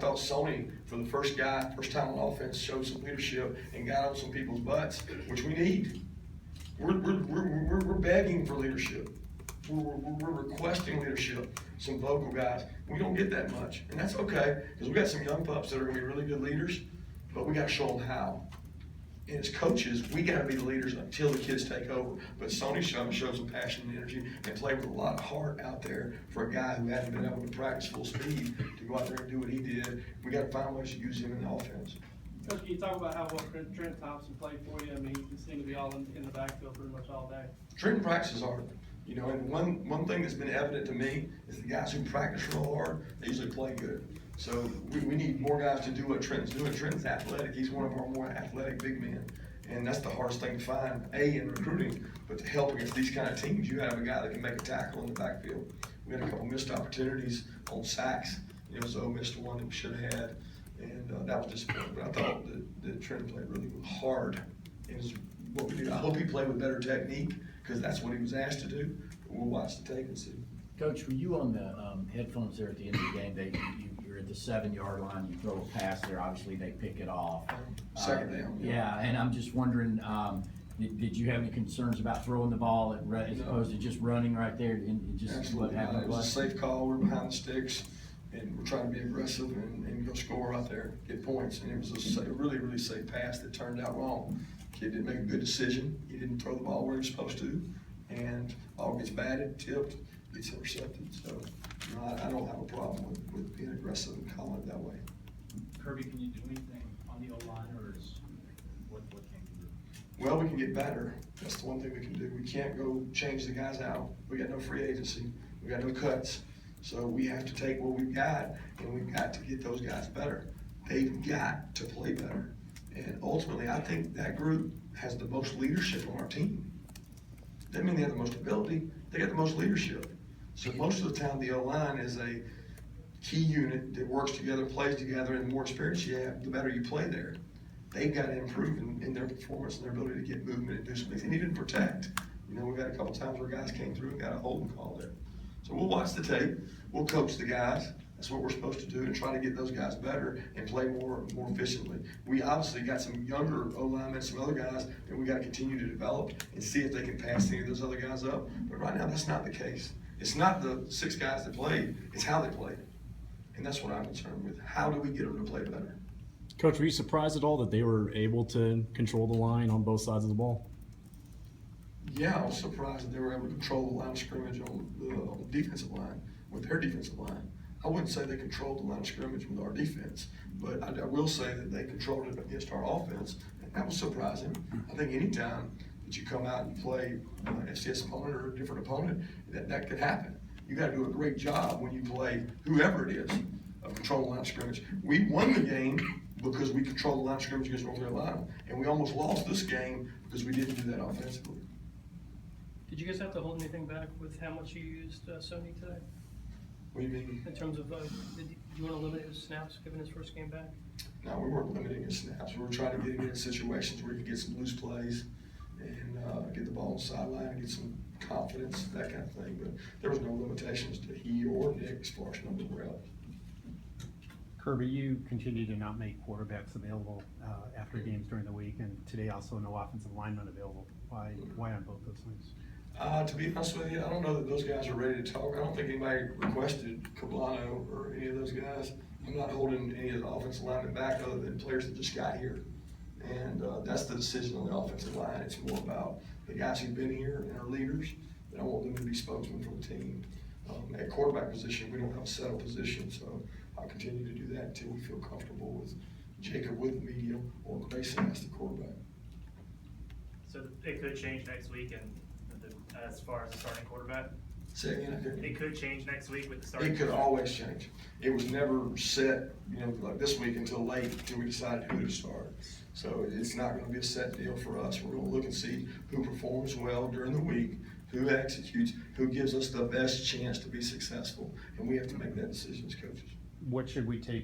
thought Sony, for the first time on offense, showed some leadership and got on some people's butts, which we need. We're begging for leadership. We're requesting leadership, some vocal guys. We don't get that much, and that's okay, because we got some young pups that are gonna be really good leaders, but we gotta show them how. And as coaches, we gotta be the leaders until the kids take over. But Sony showed some passion and energy and played with a lot of heart out there for a guy who hadn't been able to practice full speed to go out there and do what he did. We gotta find ways to use him in the offense. Coach, can you talk about how well Trent Thompson played for you? I mean, he seemed to be all in the backfield pretty much all day. Trenton practices hard. You know, and one thing that's been evident to me is the guys who practice real hard, they usually play good. So we need more guys to do what Trenton's doing. Trenton's athletic. He's one of our more athletic big men. And that's the hardest thing to find, in recruiting, but to help against these kind of teams, you have a guy that can make a tackle in the backfield. We had a couple missed opportunities on sacks. You know, Zoe missed one that we should have had, and that was disappointing. But I thought that Trenton played really hard. And what we do. I hope he played with better technique, because that's what he was asked to do. But we'll watch the tape and see. Coach, were you on the headphones there at the end of the game? You're at the 7-yard line, you throw a pass there, obviously they pick it off. Second down. Yeah, and I'm just wondering, did you have any concerns about throwing the ball as opposed to just running right there and just Absolutely what happened? It was a safe call. We're behind the sticks, and we're trying to be aggressive and go score out there, get points. And it was a really, really safe pass that turned out wrong. Kid didn't make a good decision. He didn't throw the ball where he was supposed to, and ball gets batted, tipped, gets intercepted. So I don't have a problem with being aggressive and calling it that way. Kirby, can you do anything on the O-line, or is what can you do? Well, we can get better. That's the one thing we can do. We can't go change the guys out. We got no free agency. We got no cuts. So we have to take what we've got, and we've got to get those guys better. They've got to play better. And ultimately, I think that group has the most leadership on our team. Doesn't mean they have the most ability. They got the most leadership. So most of the time, the O-line is a key unit that works together, plays together, and the more experience you have, the better you play there. They've got to improve in their performance and their ability to get movement and do some things. They need to protect. You know, we've had a couple times where guys came through and got a holding call there. So we'll watch the tape. We'll coach the guys. That's what we're supposed to do, and try to get those guys better and play more efficiently. We obviously got some younger O-linemen, some other guys that we got to continue to develop and see if they can pass any of those other guys up. But right now, that's not the case. It's not the 6 guys that played, it's how they played. And that's what I'm concerned with. How do we get them to play better? Coach, were you surprised at all that they were able to control the line on both sides of the ball? Yeah, I was surprised that they were able to control the line of scrimmage on the defensive line, with their defensive line. I wouldn't say they controlled the line of scrimmage with our defense, but I will say that they controlled it against our offense, and that was surprising. I think anytime that you come out and play an FCS opponent or a different opponent, that could happen. You got to do a great job when you play whoever it is of controlling the line of scrimmage. We won the game because we controlled the line of scrimmage against North Carolina, and we almost lost this game because we didn't do that offensively. Did you guys have to hold anything back with how much you used Sony today? What do you mean? In terms of, did you want to limit his snaps given his first game back? No, we weren't limiting his snaps. We were trying to get him in situations where he could get some loose plays and get the ball on the sideline and get some confidence, that kind of thing. But there was no limitations to he or Nick as far as numbers were out. Kirby, you continue to not make quarterbacks available after games during the week, and today also no offensive linemen available. Why on both those things? To be honest with you, I don't know that those guys are ready to talk. I don't think anybody requested Cablano or any of those guys. I'm not holding any of the offensive linemen back other than players that just got here. And that's the decision on the offensive line. It's more about the guys who've been here and are leaders, and I want them to be spokesmen for the team. At quarterback position, we don't have a settled position, so I'll continue to do that until we feel comfortable with Jacob with the medium or Grayson as the quarterback. So it could change next week, and as far as the starting quarterback? Say again, It could change next week with the starting. It could always change. It was never set, you know, like this week until late until we decided who to start. So it's not going to be a set deal for us. We're going to look and see who performs well during the week, who executes, who gives us the best chance to be successful, and we have to make that decision as coaches. What should we take